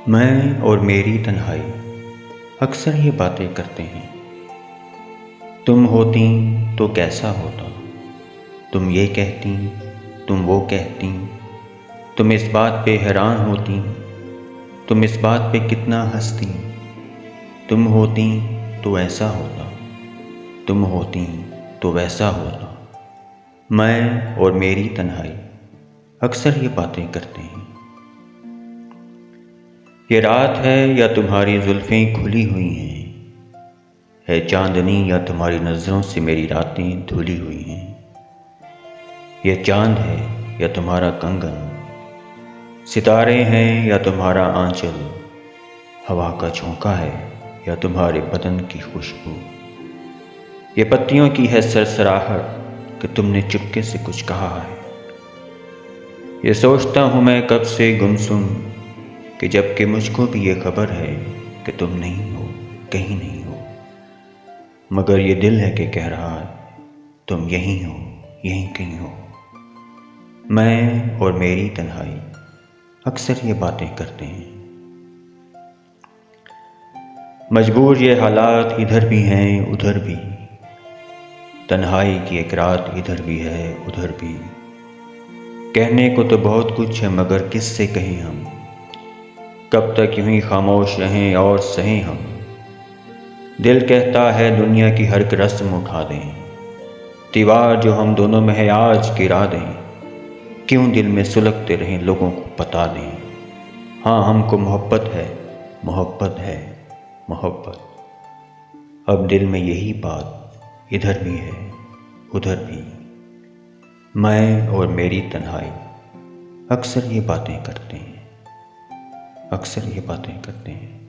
میں اور میری تنہائی اکثر یہ باتیں کرتے ہیں۔ تم ہوتی تو کیسا ہوتا، تم یہ کہتی، تم وہ کہتی، تم اس بات پہ حیران ہوتی، تم اس بات پہ کتنا ہنستی۔ تم ہوتی تو ایسا ہوتا، تم ہوتی تو ویسا ہوتا۔ میں اور میری تنہائی اکثر یہ باتیں کرتے ہیں۔ یہ رات ہے یا تمہاری زلفیں کھلی ہوئی ہیں، ہے چاندنی یا تمہاری نظروں سے میری راتیں دھلی ہوئی ہیں۔ یہ چاند ہے یا تمہارا کنگن، ستارے ہیں یا تمہارا آنچل، ہوا کا جھونکا ہے یا تمہارے بدن کی خوشبو۔ یہ پتیوں کی ہے سرسراہٹ کہ تم نے چپکے سے کچھ کہا ہے۔ یہ سوچتا ہوں میں کب سے گمسم کہ جب کہ مجھ کو بھی یہ خبر ہے کہ تم نہیں ہو، کہیں نہیں ہو، مگر یہ دل ہے کہ کہہ رہا ہے تم یہیں ہو، یہیں کہیں ہو۔ میں اور میری تنہائی اکثر یہ باتیں کرتے ہیں۔ مجبور یہ حالات ادھر بھی ہیں ادھر بھی، تنہائی کی ایک رات ادھر بھی ہے ادھر بھی۔ کہنے کو تو بہت کچھ ہے مگر کس سے کہیں ہم، کب تک یوں ہی خاموش رہیں اور سہیں ہم۔ دل کہتا ہے دنیا کی ہر ایک رسم اٹھا دیں، دیوار جو ہم دونوں میں ہے آج گرا دیں۔ کیوں دل میں سلگتے رہیں لوگوں کو بتا دیں، ہاں ہم کو محبت ہے، محبت ہے، محبت۔ اب دل میں یہی بات ادھر بھی ہے ادھر بھی۔ میں اور میری تنہائی اکثر یہ باتیں کرتے ہیں، اکثر یہ باتیں کرتے ہیں۔